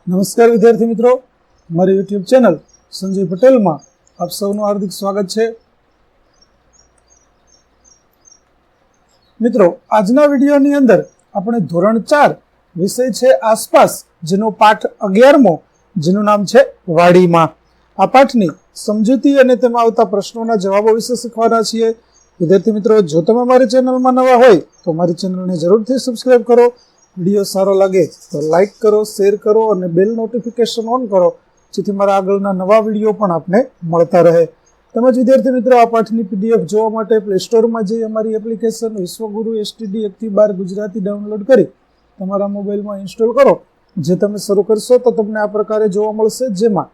નમસ્કાર વિદ્યાર્થી મિત્રો, મારી યુટ્યુબ ચેનલ સંજય પટેલમાં આપ સૌનું હાર્દિક સ્વાગત છે. મિત્રો, આજના વિડીયોની અંદર આપણે ધોરણ 4 વિષય છે આસપાસ, જેનો પાઠ 11મો, જેનું નામ છે વાડીમાં. આ પાઠની સમજૂતી અને તેમાં આવતા પ્રશ્નોના જવાબો વિશે શીખવાના છીએ. વિદ્યાર્થી મિત્રો, જો તમે મારી ચેનલમાં નવા હોય તો મારી ચેનલને જરૂરથી સબસ્ક્રાઇબ કરો. વિડીયો સારો લાગે તો લાઇક કરો, શેર કરો અને બેલ નોટિફિકેશન ઓન કરો, જેથી મારા આગળના નવા વિડીયો પણ આપને મળતા રહે. તેમજ વિદ્યાર્થી મિત્રો, આ પાઠની PDF જોવા માટે પ્લે સ્ટોરમાં જઈ અમારી એપ્લિકેશન વિશ્વગુરુ STD 1-12 ગુજરાતી ડાઉનલોડ કરી તમારા મોબાઈલમાં ઇન્સ્ટોલ કરો. જે તમે શરૂ કરશો તો તમને આ પ્રકારે જોવા મળશે, જેમાં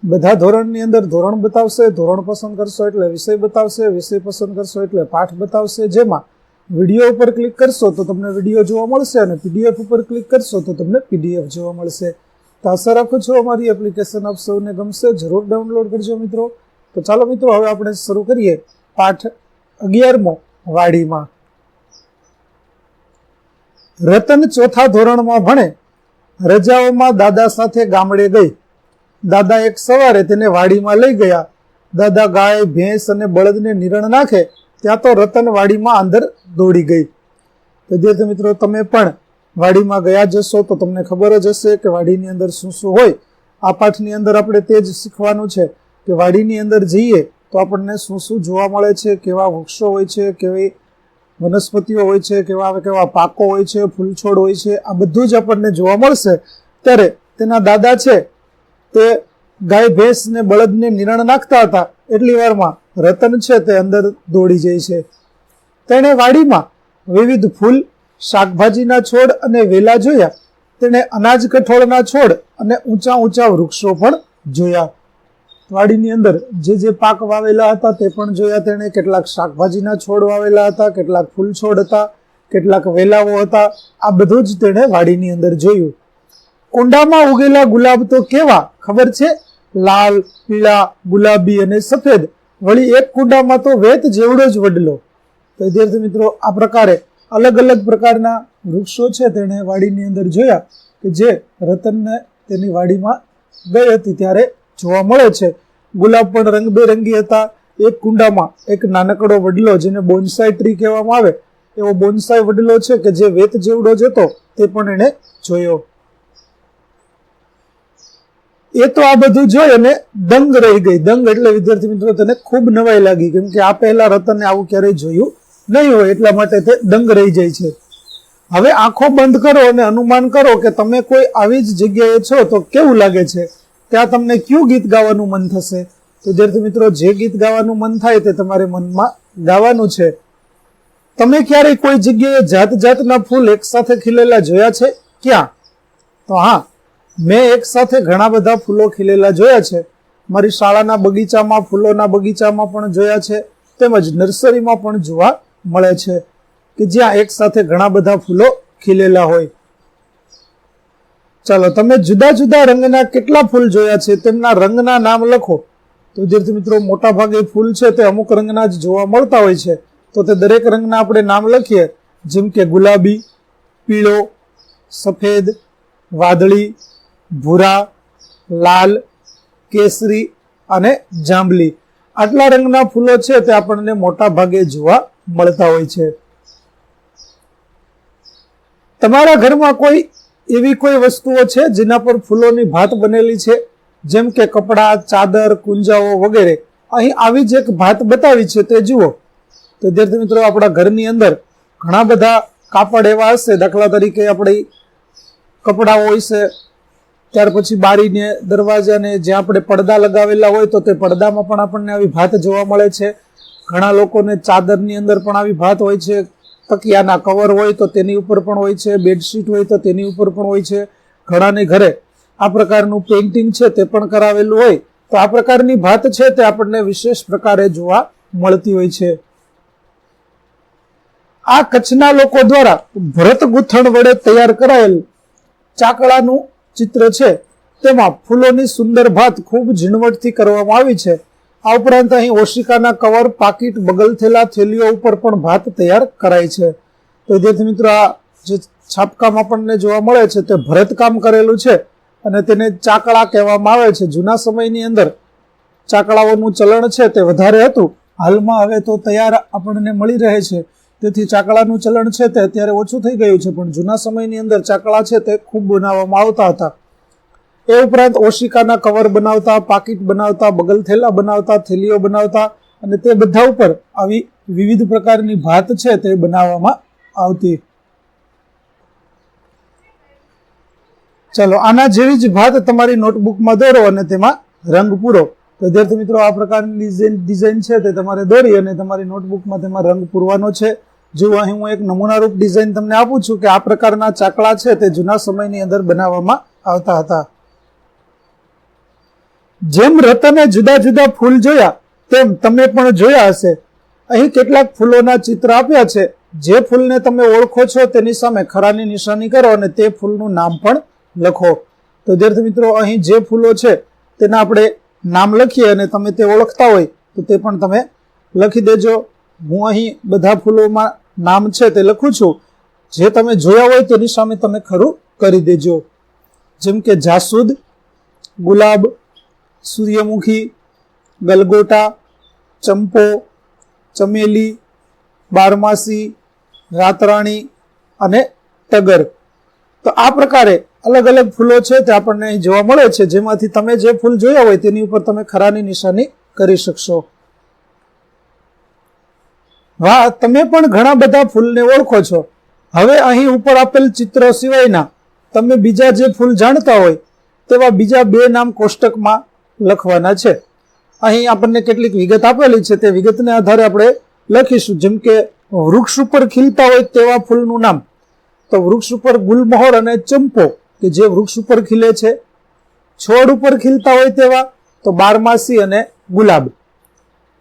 બધા ધોરણની અંદર ધોરણ બતાવશે, ધોરણ પસંદ કરશો એટલે વિષય બતાવશે, વિષય પસંદ કરશો એટલે પાઠ બતાવશે. જેમાં વિડીયો ઉપર ક્લિક કરશો તો તમને વિડીયો જોવા મળશે અને PDF ઉપર ક્લિક કરશો તો તમને PDF જોવા મળશે. તો આશા રાખું છું અમારી એપ્લિકેશન આપ સૌને ગમશે. જરૂર ડાઉનલોડ કરજો મિત્રો. તો ચાલો મિત્રો, હવે આપણે શરૂ કરીએ પાઠ 11મો વાડીમાં. રતન 4થા ધોરણમાં ભણે. રજાઓમાં દાદા સાથે ગામડે ગઈ. દાદા એક સવારે તેને વાડીમાં લઈ ગયા. દાદા ગાય, ભેંસ અને બળદને નિરણ નાખે ત્યાં તો રતન વાડીમાં અંદર દોડી ગઈ. વિદ્યાર્થી મિત્રો, તમે પણ વાડીમાં ગયા જશો તો તમને ખબર જ હશે કે વાડીની અંદર શું શું હોય. આ પાઠની અંદર આપણે તે જ શીખવાનું છે કે વાડીની અંદર જઈએ તો આપણને શું શું જોવા મળે છે, કેવા વૃક્ષો હોય છે, કેવી વનસ્પતિઓ હોય છે, કેવા કેવા પાકો હોય છે, ફૂલછોડ હોય છે, આ બધું જ આપણને જોવા મળશે. ત્યારે તેના દાદા છે તે ગાય, ભેંસ ને બળદને નિરણ નાખતા હતા. એટલી વારમાં રતન છે તે અંદર દોડી જાય છે. તેણે વાડીમાં વિવિધ ફૂલ, શાકભાજીના છોડ અને વેલા જોયા. તેણે અનાજ કઠોળના છોડ અને ઊંચા ઊંચા વૃક્ષો પણ જોયા. વાડીની અંદર જે પાક વાવેલા હતા તે પણ જોયા તેણે. કેટલાક શાકભાજીના છોડ વાવેલા હતા, કેટલાક ફૂલ છોડ હતા, કેટલાક વેલાઓ હતા. આ બધું જ તેણે વાડીની અંદર જોયું. કુંડામાં ઉગેલા ગુલાબ તો કેવા ખબર છે? લાલ, પીળા, ગુલાબી અને સફેદ. વળી એક કુંડામાં તો વેત જેવડો જ વડલો. તો વિદ્યાર્થી મિત્રો, આ પ્રકારે અલગ અલગ પ્રકારના વૃક્ષો છે તેણે વાડીની અંદર જોયા, કે જે રતનને તેની વાડીમાં ગઈ હતી ત્યારે જોવા મળે છે. ગુલાબ પણ રંગબેરંગી હતા. એક કુંડામાં એક નાનકડો વડલો, જેને બોન્સાઈ ટ્રી કહેવામાં આવે, એવો બોન્સાઈ વડલો છે કે જે વેત જેવડો જ હતો, તે પણ એણે જોયો. એ તો આ બધું જોઈ અને દંગ રહી ગઈ. દંગ એટલે વિદ્યાર્થી મિત્રો તેને ખૂબ નવાઈ લાગી, કેમ કે આ પહેલા રતને આવું ક્યારેય જોયું નહીં હોય, એટલા માટે તે દંગ રહી જાય છે. હવે આંખો બંધ કરો અને અનુમાન કરો કે તમે કોઈ આવી જ જગ્યાએ છો તો કેવું લાગે છે? ત્યાં તમને કયું ગીત ગાવાનું મન થશે? વિદ્યાર્થી મિત્રો, જે ગીત ગાવાનું મન થાય તે તમારે મનમાં ગાવાનું છે. તમે ક્યારેય કોઈ જગ્યાએ જાત જાતના ફૂલ એક સાથે ખીલેલા જોયા છે? ક્યાં? તો હા, મેં એક સાથે ઘણા બધા ફૂલો ખીલેલા જોયા છે. મારી શાળાના બગીચામાં, ફૂલોના બગીચામાં પણ જોયા છે. તેમજ નર્સરીમાં પણ જોવા મળે છે કે જ્યાં એક સાથે ઘણા બધા ફૂલો ખીલેલા હોય. ચાલો, તમે જુદા જુદા રંગના કેટલા ફૂલ જોયા છે તેમના રંગના નામ લખો. તો વિદ્યાર્થી મિત્રો, મોટા ભાગે ફૂલ છે તે અમુક રંગના જ જોવા મળતા હોય છે. તો તે દરેક રંગના આપણે નામ લખીએ, જેમ કે ગુલાબી, પીળો, સફેદ, વાદળી, ભૂરા, લાલ, કેસરી અને જાંબલી. આટલા રંગના ફૂલો છે તે આપણને મોટા ભાગે જોવા મળતા હોય છે. તમારા ઘરમાં એવી કોઈ વસ્તુઓ છે જેના પર ફૂલોની ભાત બનેલી છે, જેમ કે કપડા, ચાદર, કુંજાઓ વગેરે? અહીં આવી જ એક ભાત બતાવી છે, તે જુઓ. તો વિદ્યાર્થી મિત્રો, આપણા ઘરની અંદર ઘણા બધા કાપડ એવા હશે. દાખલા તરીકે આપણે કપડાઓ હોય છે, ત્યાર પછી બારીને, દરવાજાને જ્યાં આપણે પડદા લગાવેલા હોય તો તે પડદામાં પણ આપણને આવી ભાત જોવા મળે છે. ઘણા લોકોને ચાદરની અંદર પણ આવી ભાત હોય છે. તકિયાના કવર હોય તો તેની ઉપર પણ હોય છે. બેડશીટ હોય તો તેની ઉપર પણ હોય છે. ઘણાને ઘરે આ પ્રકારનું પેઇન્ટિંગ છે તે પણ કરાવેલું હોય. તો આ પ્રકારની ભાત છે તે આપણને વિશેષ પ્રકારે જોવા મળતી હોય છે. આ કચ્છના લોકો દ્વારા ભરત ગૂંથણ વડે તૈયાર કરાયેલ ચાકળાનું ચિત્ર છે. તેમાં ફૂલોની સુંદર ભાત ખૂબ ઝીણવટથી કરવામાં આવી છે. આ ઉપરાંત અહીં ઓશિકાના કવર, પાકીટ, બગલથેલા, થેલીઓ ઉપર પણ ભાત તૈયાર કરાય છે. તો વિદ્યાર્થી મિત્રો, આ જે છાપકામ આપણને જોવા મળે છે તે ભરતકામ કરેલું છે. અને તેને ચાકળા કહેવામાં આવે છે. જૂના સમયની અંદર ચાકળાઓનું ચલણ છે તે વધારે હતું. હાલમાં હવે તો તૈયાર આપણને મળી રહે છે, તેથી ચાકળાનું ચલણ છે તે અત્યારે ઓછું થઈ ગયું છે, પણ જૂના સમયની અંદર ચાકળા છે તે ખૂબ બનાવવામાં આવતા હતા. એ ઉપરાંત ઓશિકાના કવર બનાવતા, પાકીટ બનાવતા, બગલથેલા બનાવતા, થેલીઓ બનાવતા અને તે બધા ઉપર આવી વિવિધ પ્રકારની ભાત છે તે બનાવવામાં આવતી. ચલો, આના જેવી જ ભાત તમારી નોટબુકમાં દોરો અને તેમાં રંગ પૂરો. તો વિદ્યાર્થી મિત્રો, આ પ્રકારની ડિઝાઇન છે તે તમારે દોરી અને તમારી નોટબુકમાં તેમાં રંગ પૂરવાનો છે. જો અહીં હું એક નમૂનારૂપ ડિઝાઇન તમને આપું છું કે આ પ્રકારના ચાકળા છે તે જૂના સમયની અંદર બનાવવામાં આવતા હતા. જેમ રતને જુદા જુદા ફૂલ જોયા તેમ તમે પણ જોયા હશે. અહીં કેટલાક ફૂલોના ચિત્ર આપ્યા છે. જે ફૂલને તમે ઓળખો છો તેની સામે ખરાની નિશાની કરો અને તે ફૂલનું નામ પણ લખો. તો વિદ્યાર્થી મિત્રો, અહીં જે ફૂલો છે તેના આપણે નામ લખીએ અને તમે તે ઓળખતા હોય તો તે પણ તમે લખી દેજો. હું અહીં બધા ફૂલોમાં નામ છે તે લખું છું. જે તમે જોયા હોય તેની સામે તમે ખરું કરી દેજો. જેમ કે જાસૂદ, ગુલાબ, સૂર્યમુખી, ગલગોટા, ચંપો, ચમેલી, બારમાસી, રાતરાણી અને ટગર. તો આ પ્રકારે અલગ અલગ ફૂલો છે તે આપણને અહીં જોવા મળે છે, જેમાંથી તમે જે ફૂલ જોયા હોય તેની ઉપર તમે ખરાની નિશાની કરી શકશો. વાહ, તમે પણ ઘણા બધા ફૂલને ઓળખો છો. હવે અહીં ઉપર આપેલ ચિત્ર સિવાયના તમે બીજા જે ફૂલ જાણતા હોય તેવા બીજા 2 નામ કોષ્ટકમાં લખવાના છે. અહીં આપણને કેટલીક વિગત આપેલી છે, તે વિગતને આધારે આપણે લખીશું. જેમ કે વૃક્ષ ઉપર ખીલતા હોય તેવા ફૂલનું નામ, તો વૃક્ષ ઉપર ગુલમહોર અને ચંપો કે જે વૃક્ષ ઉપર ખીલે છે. છોડ ઉપર ખીલતા હોય તેવા તો બારમાસી અને ગુલાબ.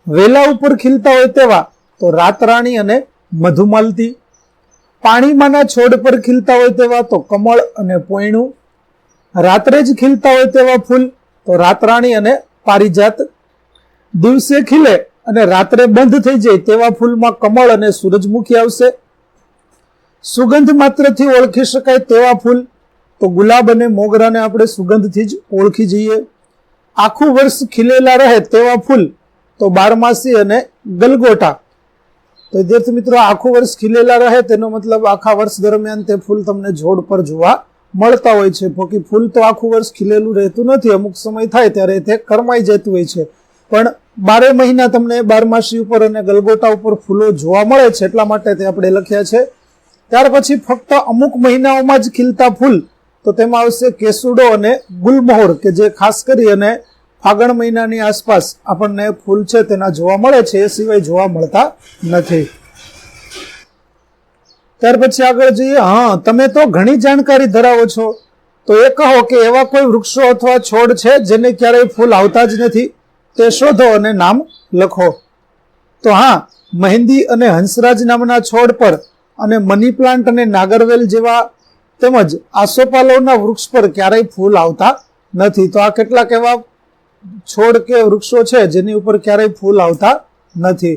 વેલા ઉપર ખીલતા હોય તેવા તો રાતરાણી અને મધુમાલતી. પાણીમાંના છોડ પર ખીલતા હોય તેવા તો કમળ અને પોયણું. રાત્રે જ ખીલતા હોય તેવા ફૂલ તો રાતરાણી અને પારિજાત. દિવસે ખીલે અને રાત્રે બંધ થઈ જાય તેવા ફૂલમાં કમળ અને સૂરજમુખી આવશે. સુગંધ માત્રથી ઓળખી શકાય તેવા ફૂલ તો ગુલાબ અને મોગરાને આપણે સુગંધથી જ ઓળખી જઈએ. આખું વર્ષ ખીલેલા રહે તેવા ફૂલ તો બારમાસી અને ગલગોટા. તો વિદ્યાર્થી મિત્રો, આખું વર્ષ ખીલેલા રહે તેનો મતલબ આખા વર્ષ દરમિયાન તે ફૂલ તમને છોડ પર જોવા મળતા હોય છે. બાકી ફૂલ તો આખું વર્ષ ખીલેલું રહેતું નથી. અમુક સમય થાય ત્યારે તે કરમાઈ જતું હોય છે, પણ 12 મહિના તમને બારમાસી ઉપર અને ગલગોટા ઉપર ફૂલો જોવા મળે છે, એટલા માટે તે આપણે લખ્યા છે. ત્યાર પછી ફક્ત અમુક મહિનાઓમાં જ ખીલતા ફૂલ તો તેમાં આવશે કેસુડો અને ગુલમહોર કે જે ખાસ કરી અને ફાગણ મહિનાની આસપાસ આપણને ફૂલ છે તેના જોવા મળે છે, એ સિવાય જોવા મળતા નથી. ત્યાર પછી આગળ જઈએ. હા, તમે તો ઘણી જાણકારી ધરાવો છો, તો એ કહો કે એવા કોઈ વૃક્ષો અથવા છોડ છે જેને ક્યારેય ફૂલ આવતા જ નથી, તે શોધો અને નામ લખો. તો હા, મહેંદી અને હંસરાજ નામના છોડ પર અને મની પ્લાન્ટ અને નાગરવેલ જેવા તેમજ આસોપાલવના વૃક્ષ પર ક્યારેય ફૂલ આવતા નથી. તો આ કેટલાક એવા છોડ કે વૃક્ષો છે જેની ઉપર ક્યારેય ફૂલ આવતા નથી.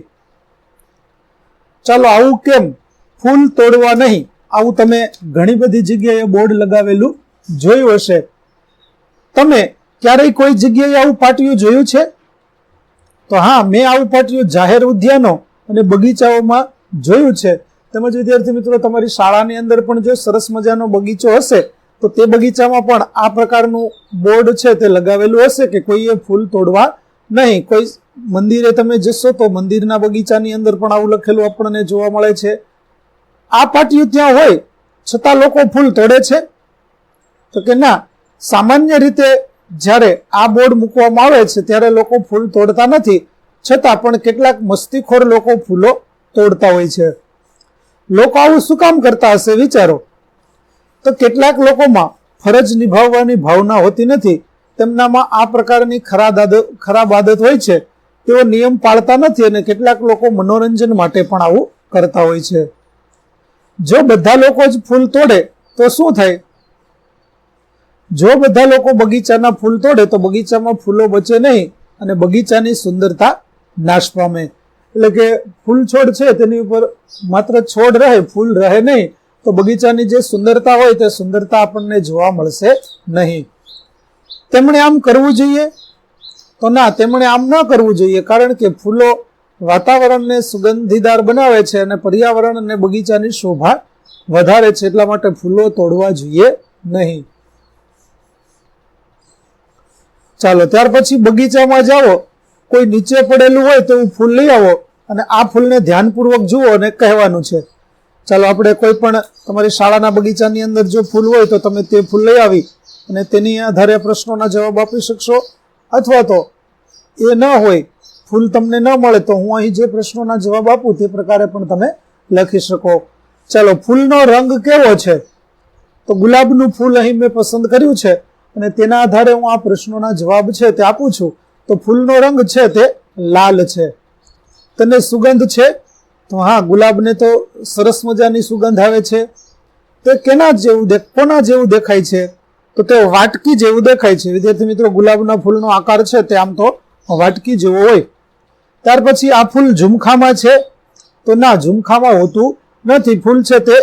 ચાલો, આવું કેમ? ફૂલ તોડવા નહીં, આવું તમે ઘણી બધી જગ્યાએ બોર્ડ લગાવેલું જોયું હશે. તમે ક્યારેય કોઈ જગ્યાએ આવું પાટિયું જોયું છે? તો હા, મેં આવું પાટિયું જાહેર ઉદ્યાનો અને બગીચાઓમાં જોયું છે. તેમજ વિદ્યાર્થી મિત્રો, તમારી શાળાની અંદર પણ જો સરસ મજાનો બગીચો હશે તો તે બગીચામાં પણ આ પ્રકારનું બોર્ડ છે તે લગાવેલું હશે કે કોઈએ ફૂલ તોડવા નહીં. કોઈ મંદિરે તમે જશો તો મંદિરના બગીચાની અંદર પણ આવું લખેલું આપણને જોવા મળે છે. આ પાટિયું ત્યાં હોય છતાં લોકો ફૂલ તોડે છે? તો કે ના, સામાન્ય રીતે જ્યારે આ બોર્ડ મૂકવામાં આવે છે ત્યારે લોકો ફૂલ તોડતા નથી, છતાં પણ કેટલાક મસ્તીખોર લોકો ફૂલો તોડતા હોય છે. લોકો આવું શું કામ કરતા હશે વિચારો. તો કેટલાક લોકોમાં ફરજ નિભાવવાની ભાવના હોતી નથી, તેમનામાં આ પ્રકારની ખરાબ આદત હોય છે. તેઓ નિયમ પાળતા નથી અને કેટલાક લોકો મનોરંજન માટે પણ આવું કરતા હોય છે. જો બધા લોકો જ ફૂલ તોડે તો શું થાય? જો બધા લોકો બગીચાના ફૂલ તોડે તો બગીચામાં ફૂલો બચે નહીં અને બગીચાની સુંદરતા નાશ પામે. એટલે કે ફૂલ છોડ છે તેની ઉપર માત્ર છોડ રહે, ફૂલ રહે નહીં, તો બગીચાની જે સુંદરતા હોય તે સુંદરતા આપણને જોવા મળશે નહીં. તેમણે આમ કરવું જોઈએ? તો ના, તેમણે આમ ન કરવું જોઈએ, કારણ કે ફૂલો વાતાવરણને સુગંધીદાર બનાવે છે અને પર્યાવરણ અને બગીચાની શોભા વધારે છે, એટલા માટે ફૂલો તોડવા જોઈએ નહીં. ચાલો, ત્યાર પછી બગીચામાં જાઓ, કોઈ નીચે પડેલું હોય તો ફૂલ લઈ આવો અને આ ફૂલને ધ્યાનપૂર્વક જુઓ અને કહેવાનું છે. ચાલો, આપણે કોઈ પણ તમારી શાળાના બગીચાની અંદર જો ફૂલ હોય તો તમે તે ફૂલ લઈ આવી અને તેની આધારે પ્રશ્નોના જવાબ આપી શકશો, અથવા તો એ ન હોય, ફૂલ તમને ન મળે તો હું અહીં જે પ્રશ્નોના જવાબ આપું તે પ્રકારે પણ તમે લખી શકો. ચાલો, ફૂલનો રંગ કેવો છે? તો ગુલાબનું ફૂલ અહીં મેં પસંદ કર્યું છે અને તેના આધારે હું આ પ્રશ્નોના જવાબ છે તે આપું છું. તો ફૂલનો રંગ છે તે લાલ છે. તને સુગંધ છે? તો હા, ગુલાબને તો સરસ મજાની સુગંધ આવે છે. તે કોના જેવું દેખાય છે? તો તે વાટકી જેવું દેખાય છે. વિદ્યાર્થી મિત્રો, ગુલાબના ફૂલનો આકાર છે તે આમ તો વાટકી જેવો હોય. ત્યાર પછી આ ફૂલ ઝુમખામાં છે? તો ના, ઝુમખામાં હોતું નથી. ફૂલ છે તે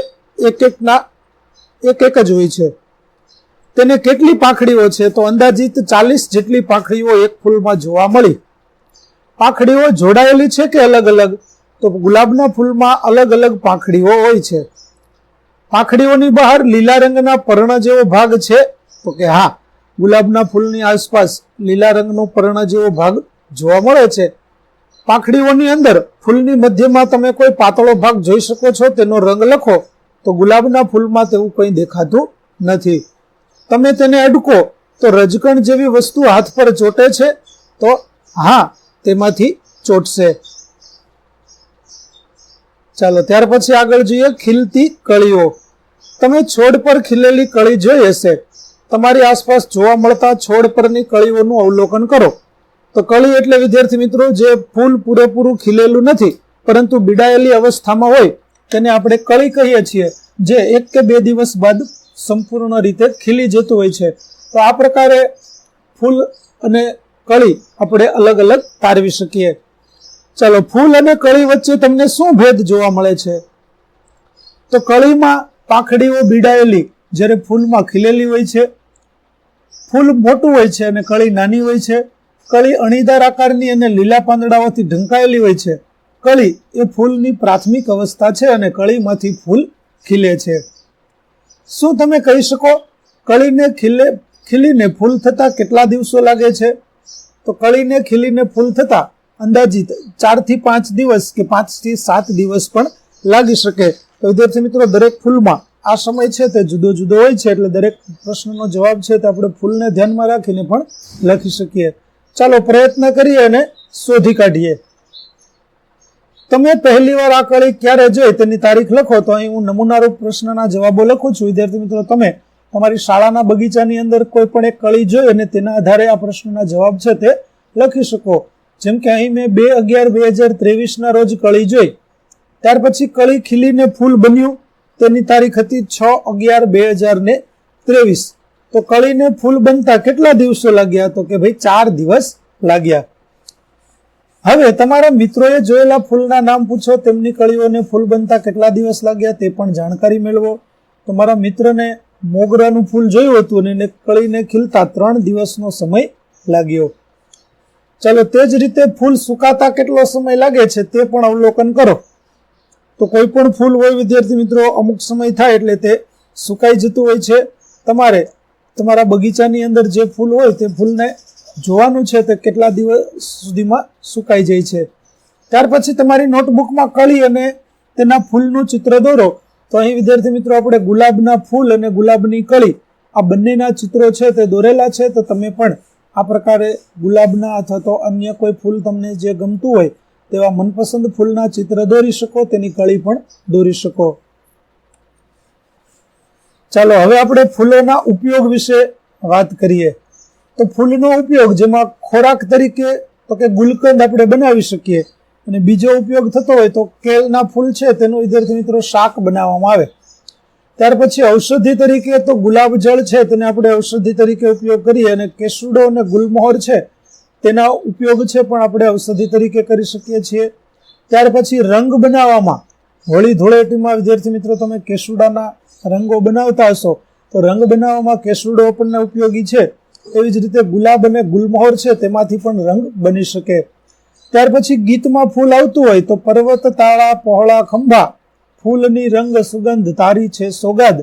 એક એક જ હોય છે. તેને કેટલી પાંખડીઓ છે? તો અંદાજિત 40 જેટલી પાંખડીઓ એક ફૂલમાં જોવા મળી. પાંખડીઓ જોડાયેલી છે કે અલગ અલગ? તો ગુલાબના ફૂલમાં અલગ અલગ પાંખડીઓ હોય છે. પાંખડીઓની બહાર લીલા રંગના પર્ણ જેવો ભાગ છે? તો કે હા, ગુલાબના ફૂલની આસપાસ લીલા રંગનો પર્ણ જેવો ભાગ જોવા મળે છે. પાંખડીઓની અંદર ફૂલની મધ્યમાં તમે કોઈ પાતળો ભાગ જોઈ શકો છો. તેનો રંગ લખો. તો ગુલાબના ફૂલમાં તેવું કંઈ દેખાતું નથી. તમે તેને અડકો તો રજકણ જેવી વસ્તુ હાથ પર ચોટે છે? તો હા, તેમાંથી ચોટશે. ચાલો, ત્યાર પછી આગળ જોઈએ ખીલતી કળીઓ. તમે છોડ પર ખીલેલી કળી જોઈ હશે. તમારી આસપાસ જોવા મળતા છોડ પરની કળીઓનું અવલોકન કરો. તો કળી એટલે વિદ્યાર્થી મિત્રો જે ફૂલ પૂરેપૂરું ખીલેલું નથી પરંતુ બીડાયેલી અવસ્થામાં હોય તેને આપણે કળી કહીએ છીએ, જે 1 કે 2 દિવસ બાદ સંપૂર્ણ રીતે ખીલી જતું હોય છે. તો આ પ્રકારે ફૂલ અને કળી આપણે અલગ અલગ તારવી શકીએ. ચાલો, ફૂલ અને કળી વચ્ચે તમને શું ભેદ જોવા મળે છે? તો કળીમાં પાંખડીઓ બીડાયેલી, જ્યારે ફૂલમાં ખીલેલી હોય છે. ફૂલ મોટું હોય છે અને કળી નાની હોય છે. કળી અણીદાર આકારની અને લીલા પાંદડાઓથી ઢંકાયેલી હોય છે. કળી એ ફૂલની પ્રાથમિક અવસ્થા છે અને કળીમાંથી ફૂલ ખીલે છે. શું તમે કહી શકો કળીને ખીલીને ફૂલ થતા કેટલા દિવસો લાગે છે? તો કળીને ખીલીને ફૂલ થતા અંદાજિત 4 થી 5 દિવસ કે 5 થી 7 દિવસ પણ લાગી શકે. તો વિદ્યાર્થી મિત્રો, દરેક ફૂલમાં આ સમય છે તે જુદો જુદો હોય છે, એટલે દરેક પ્રશ્નનો જવાબ છે તે આપણે ફૂલને ધ્યાનમાં રાખીને પણ લખી શકીએ. ચાલો, પ્રયત્ન કરીએ અને શોધી કાઢીએ. તમે પહેલી વાર આ કળી ક્યારે જોઈ તેની તારીખ લખો. તો અહીં હું નમૂનારૂપ પ્રશ્નના જવાબો લખું છું. વિદ્યાર્થી મિત્રો, તમે તમારી શાળાના બગીચાની અંદર કોઈ પણ એક કળી જોઈ અને તેના આધારે આ પ્રશ્નના જવાબ છે તે લખી શકો. જેમ કે અહીં મેં 2/11/2023 ના રોજ કળી જોઈ. ત્યાર પછી કળી ખીલીને ફૂલ બન્યું, તેની તારીખ હતી 6/11/2023. તો કળીને ફૂલ બનતા કેટલા દિવસો લાગ્યા? તો કે ભાઈ 4 દિવસ લાગ્યા. હવે તમારા મિત્રોએ જોયેલા ફૂલના નામ પૂછો. તેમની કળીઓને ફૂલ બનતા કેટલા દિવસ લાગ્યા તે પણ જાણકારી મેળવો. તમારા મિત્રને મોગરાનું ફૂલ જોયું હતું અને કળીને ખીલતા 3 દિવસનો સમય લાગ્યો. ચાલો, તે જ રીતે ફૂલ સુકાતા કેટલો સમય લાગે છે તે પણ અવલોકન કરો. તો કોઈ પણ ફૂલ હોય વિદ્યાર્થી મિત્રો, અમુક સમય થાય એટલે તે સુકાઈ જતું હોય છે. તમારે તમારા બગીચાની અંદર જે ફૂલ હોય તે ફૂલને જોવાનું છે તે કેટલા દિવસ સુધીમાં સુકાઈ જાય છે. ત્યાર પછી તમારી નોટબુકમાં કળી અને તેના ફૂલનું ચિત્ર દોરો. તો અહીં વિદ્યાર્થી મિત્રો આપણે ગુલાબના ફૂલ અને ગુલાબની કળી આ બંનેના ચિત્રો છે તે દોરેલા છે. તો તમે પણ આ પ્રકારે ગુલાબના અથવા તો અન્ય કોઈ ફૂલ તમને જે ગમતું હોય તેવા મનપસંદ ફૂલના ચિત્ર દોરી શકો, તેની કળી પણ દોરી શકો. ચાલો, હવે આપણે ફૂલોના ઉપયોગ વિશે વાત કરીએ. તો ફૂલનો ઉપયોગ, જેમાં ખોરાક તરીકે તો કે ગુલકંદ આપણે બનાવી શકીએ, અને બીજો ઉપયોગ થતો હોય તો કેળના ફૂલ છે તેનું વિદ્યાર્થી મિત્રો શાક બનાવવામાં આવે. ત્યાર પછી ઔષધિ તરીકે તો ગુલાબ જળ છે તેને આપણે ઔષધિ તરીકે ઉપયોગ કરીએ, અને કેસુડો અને ગુલમોહર છે તેના ઉપયોગ છે પણ આપણે ઔષધિ તરીકે કરી શકીએ છીએ. ત્યાર પછી રંગ બનાવવામાં, હોળી ધૂળેટીમાં વિદ્યાર્થી મિત્રો તમે કેસુડાના રંગો બનાવતા હશો, તો રંગ બનાવવામાં કેસુડો આપણને ઉપયોગી છે. એવી જ રીતે ગુલાબ અને ગુલમોહર છે તેમાંથી પણ રંગ બની શકે. ત્યાર પછી ગીતમાં ફૂલ આવતું હોય તો પર્વત તાળા પહોળા ખંભા, ફૂલની રંગ સુગંધ તારી છે સોગાદ,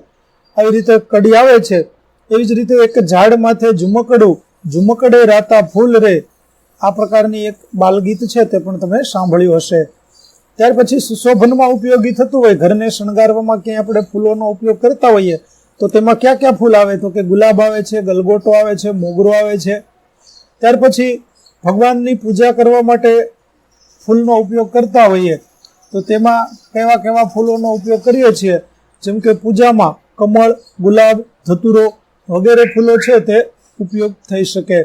આવી રીતે કડી આવે છે. એવી જ રીતે એક ઝાડ માથે ઝુમકડું, ઝુમકડે રાતા ફૂલ રે, આ પ્રકારની એક બાલગીત છે તે પણ તમે સાંભળ્યું હશે. ત્યાર પછી સુશોભનમાં ઉપયોગી થતું હોય, ઘરને શણગારવામાં ક્યાંય આપણે ફૂલોનો ઉપયોગ કરતા હોઈએ તો તેમાં ક્યાં ક્યાં ફૂલ આવે તો કે ગુલાબ આવે છે, ગલગોટો આવે છે, મોગરો આવે છે. ત્યાર પછી ભગવાનની પૂજા કરવા માટે ફૂલનો ઉપયોગ કરતા હોઈએ તો તેમાં કેવા કેવા ફૂલોનો ઉપયોગ કરીએ છીએ, જેમ કે પૂજામાં કમળ, ગુલાબ, ધતુરો વગેરે ફૂલો છે તે ઉપયોગ થઈ શકે.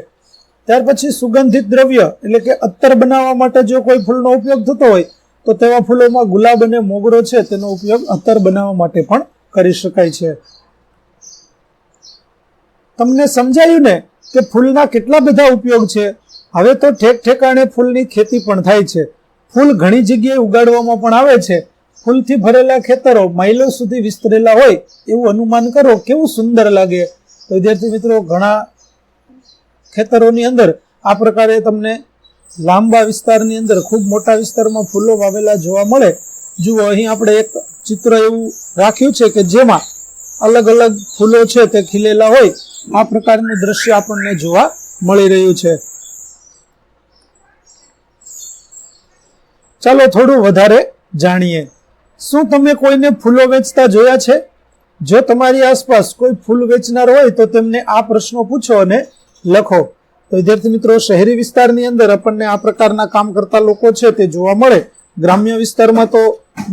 ત્યાર પછી સુગંધિત દ્રવ્ય એટલે કે અત્તર બનાવવા માટે જો કોઈ ફૂલનો ઉપયોગ થતો હોય તો તેવા ફૂલોમાં ગુલાબ અને મોગરો છે તેનો ઉપયોગ અત્તર બનાવવા માટે પણ કરી શકાય છે. તમને સમજાયું ને કે ફૂલના કેટલા બધા ઉપયોગ છે. હવે તો ઠેક ઠેકાણે ફૂલની ખેતી પણ થાય છે. ફૂલ ઘણી જગ્યાએ ઉગાડવામાં પણ આવે છે. ફૂલથી ભરેલા ખેતરો માઇલો સુધી વિસ્તરેલા હોય એવું અનુમાન કરો, કેવું સુંદર લાગે. તો વિદ્યાર્થી મિત્રો, ઘણા ખેતરોની અંદર આ પ્રકારે તમને લાંબા વિસ્તારની અંદર ખૂબ મોટા વિસ્તારમાં ફૂલો વાવેલા જોવા મળે. જુઓ, અહીં આપણે એક ચિત્ર એવું રાખ્યું છે કે જેમાં અલગ અલગ ફૂલો છે તે ખીલેલા હોય આ પ્રકારનું દ્રશ્ય આપણને જોવા મળી રહ્યું છે. ચાલો થોડું વધારે જાણીએ. શું તમે કોઈને ફૂલો વેચતા જોયા છે? જો તમારી આસપાસ કોઈ ફૂલ વેચનાર હોય તો તેમને આ પ્રશ્નો પૂછો અને લખો. તો વિદ્યાર્થી મિત્રો, શહેરી વિસ્તારની અંદર આપણને આ પ્રકારના કામ કરતા લોકો છે તે જોવા મળે. ગ્રામ્ય વિસ્તારમાં તો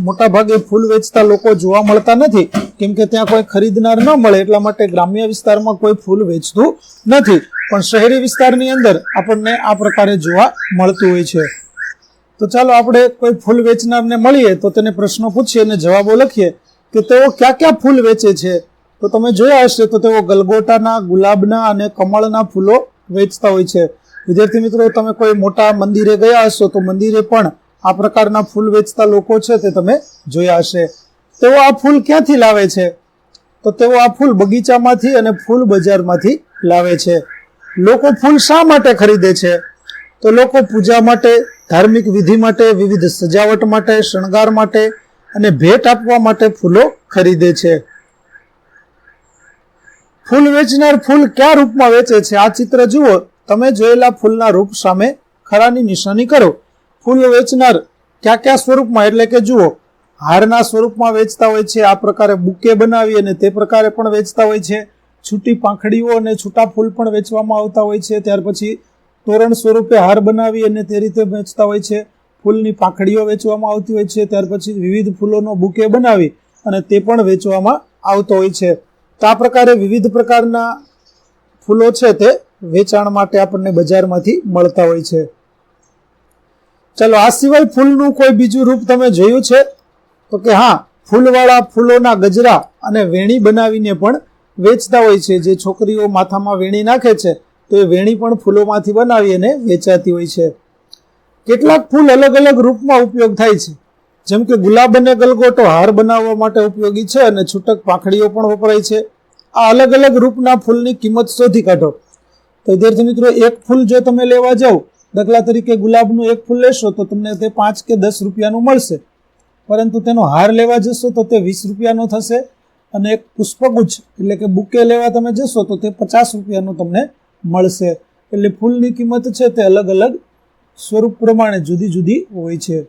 મોટા ભાગે ફૂલ વેચતા લોકો જોવા મળતા નથી, કેમ કે ત્યાં કોઈ ખરીદનાર ન મળે, એટલા માટે ગ્રામ્ય વિસ્તારમાં કોઈ ફૂલ વેચતું નથી. પણ શહેરી વિસ્તારની અંદર આપણને આ પ્રકારે જોવા મળતું હોય છે. તો ચાલો આપણે કોઈ ફૂલ વેચનારને મળીએ તો તેને પ્રશ્નો પૂછીએ અને જવાબો લખીએ કે તેઓ ક્યાં ક્યાં ફૂલ વેચે છે. તો તમે જોયા હશે તો તેઓ ગલગોટાના, ગુલાબના અને કમળના ફૂલો વેચતા હોય છે. વિદ્યાર્થી મિત્રો, તમે કોઈ મોટા મંદિરે ગયા હશો તો મંદિરે પણ આ પ્રકારના ફૂલ વેચતા લોકો છે તે તમે જોયા હશે. તેઓ આ ફૂલ ક્યાંથી લાવે છે? તો તેઓ આ ફૂલ બગીચામાંથી અને ફૂલ બજારમાંથી લાવે છે. લોકો ફૂલ શા માટે ખરીદે છે? તો લોકો પૂજા માટે, ધાર્મિક વિધિ માટે, વિવિધ સજાવટ માટે, શણગાર માટે અને ભેટ આપવા માટે ફૂલો ખરીદે છે. ફૂલ વેચનાર ફૂલ કયા રૂપમાં વેચે છે? આ ચિત્ર જુઓ. તમે જોયેલા ફૂલના રૂપ સામે ખરાની નિશાની કરો. ફૂલ વેચનાર કયા કયા સ્વરૂપમાં, એટલે કે જુઓ, હારના સ્વરૂપમાં વેચતા હોય છે. આ પ્રકારે બુકે બનાવી અને તે પ્રકારે પણ વેચતા હોય છે. છૂટી પાંખડીઓ અને છૂટા ફૂલ પણ વેચવામાં આવતા હોય છે. ત્યાર પછી તોરણ સ્વરૂપે હાર બનાવી અને તે રીતે વેચતા હોય છે. ફૂલની પાંખડીઓ વેચવામાં આવતી હોય છે. ત્યાર પછી વિવિધ ફૂલોનો બુકે બનાવી અને તે પણ વેચવામાં આવતો હોય છે. તો આ પ્રકારે વિવિધ પ્રકારના ફૂલો છે તે વેચાણ માટે આપણને બજારમાંથી મળતા હોય છે. ચલો, આ સિવાય ફૂલનું કોઈ બીજું રૂપ તમે જોયું છે? તો કે હા, ફૂલવાળા ફૂલોના ગજરા અને વેણી બનાવીને પણ વેચતા હોય છે. જે છોકરીઓ માથામાં વેણી નાખે છે તો એ વેણી પણ ફૂલોમાંથી બનાવી અને વેચાતી હોય છે. કેટલાક ફૂલ અલગ અલગ રૂપમાં ઉપયોગ થાય છે. જેમ કે ગુલાબ અને ગલગોટો હાર બનાવવા માટે ઉપયોગી છે અને છૂટક પાંખડીઓ પણ વપરાય છે. આ અલગ અલગ રૂપના ફૂલની કિંમત શોધી કાઢો. તો વિદ્યાર્થી મિત્રો, એક ફૂલ જો તમે લેવા જાઓ, દાખલા તરીકે ગુલાબનું એક ફૂલ લેશો તો તમને તે 5 કે 10 રૂપિયાનું મળશે, પરંતુ તેનો હાર લેવા જશો તો તે 20 રૂપિયાનો થશે અને એક પુષ્પગુચ્છ એટલે કે બુકે લેવા તમે જશો તો તે 50 રૂપિયાનું તમને મળશે. એટલે ફૂલની કિંમત છે તે અલગ અલગ સ્વરૂપ પ્રમાણે જુદી જુદી હોય છે.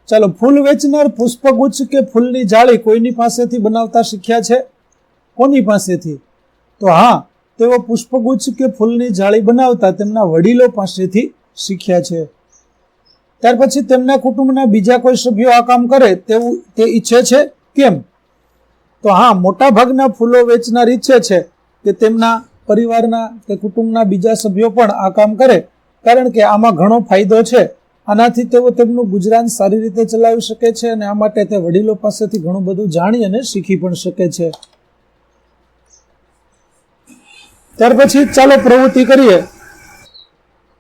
ચાલો, ફૂલ વેચનાર પુષ્પગુચ્છ કે ફૂલની જાળી કોઈની પાસેથી બનાવતા શીખ્યા છે? કોની પાસેથી? તો હા, તેઓ પુષ્પગુચ્છ કે ફૂલની જાળી બનાવતા તેમના વડીલો પાસેથી શીખ્યા છે. ત્યાર પછી તેમના કુટુંબના બીજા કોઈ સભ્યો આ કામ કરે તેવું તે ઈચ્છે છે? કેમ? તો હા, મોટા ભાગના ફૂલો વેચનાર ઈચ્છે છે કે તેમના પરિવારના કે કુટુંબના બીજા સભ્યો પણ આ કામ કરે, કારણ કે આમાં ઘણો ફાયદો છે. આનાથી તેઓ તેમનું ગુજરાન સારી રીતે ચલાવી શકે છે અને આ માટે તે વડીલો પાસેથી ઘણું બધું જાણી અને શીખી પણ શકે છે. ત્યાર પછી ચાલો પ્રવૃત્તિ કરીએ.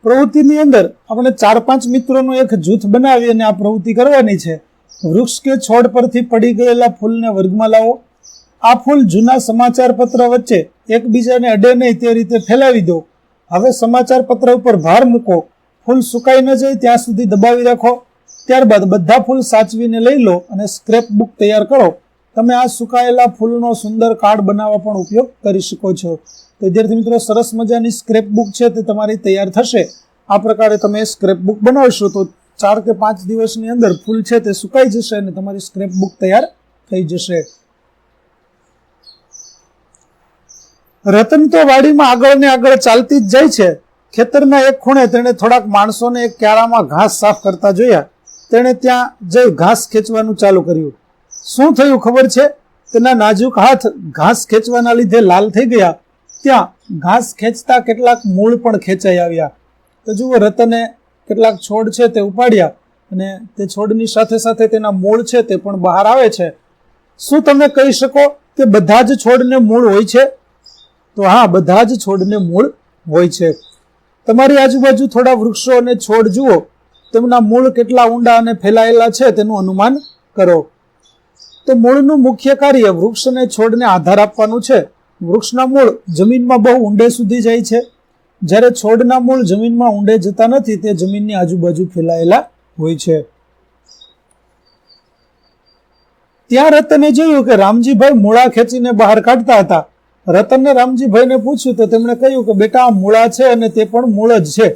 પ્રવૃત્તિની અંદર આપણે 4-5 મિત્રોનું એક જૂથ બનાવી અને આ પ્રવૃત્તિ કરવાની છે. વૃક્ષ કે છોડ પરથી પડી ગયેલા ફૂલને વર્ગમાં લાવો. આ ફૂલ જૂના સમાચાર પત્ર વચ્ચે એકબીજાને અડે નહીં તે રીતે ફેલાવી દો. હવે સમાચાર પત્ર ઉપર ભાર મૂકો. ફૂલ સુકાઈ ન જાય ત્યાં સુધી દબાવી રાખો. ત્યારબાદ બધા ફૂલ સાચવીને લઈ લો અને સ્ક્રેપ બુક તૈયાર કરો. તમે આ સુકાયેલા ફૂલનો સુંદર કાર્ડ બનાવવા પણ ઉપયોગ કરી શકો છો. તો વિદ્યાર્થી મિત્રો, સરસ મજાની સ્ક્રેપ બુક છે તે તમારી તૈયાર થશે. આ પ્રકારે તમે સ્ક્રેપ બુક બનાવશો તો 4 કે 5 દિવસની અંદર ફૂલ છે તે સુકાઈ જશે અને તમારી સ્ક્રેપ બુક તૈયાર થઈ જશે. રતન તો વાડીમાં આગળ ને આગળ ચાલતી જ જાય છે. ખેતરના એક ખૂણે તેણે થોડાક માણસોને એક ક્યારામાં ઘાસ સાફ કરતા જોયા. તેણે ત્યાં જઈ ઘાસ ખેંચવાનું ચાલુ કર્યું. શું થયું ખબર છે? તેના નાજુક હાથ ઘાસ ખેંચવાના લીધે લાલ થઈ ગયા. ત્યાં ઘાસ ખેંચતા કેટલાક મૂળ પણ ખેંચાઈ આવ્યા. તો જુઓ, રતને કેટલાક છોડ છે તે ઉપાડ્યા અને તે છોડની સાથે સાથે તેના મૂળ છે તે પણ બહાર આવે છે. શું તમે કહી શકો કે બધા જ છોડને મૂળ હોય છે? તો હા, બધા જ છોડને મૂળ હોય છે. તમારી આજુબાજુ થોડા વૃક્ષો અને છોડ જુઓ. તેમના મૂળ કેટલા ઊંડા અને ફેલાયેલા છે તેનું અનુમાન કરો. તો મૂળનું મુખ્ય કાર્ય વૃક્ષ અને છોડને આધાર આપવાનું છે. વૃક્ષના મૂળ જમીનમાં બહુ ઊંડે સુધી જાય છે, જ્યારે છોડના મૂળ જમીનમાં ઊંડે જતા નથી, તે જમીનની આજુબાજુ ફેલાયેલા હોય છે. ત્યાં રતને જોયું કે રામજીભાઈ મૂળા ખેંચીને બહાર કાઢતા હતા. રતનને રામજીભાઈને પૂછ્યું તો તેમણે કહ્યું કે બેટા, આ મૂળા છે અને તે પણ મૂળ જ છે.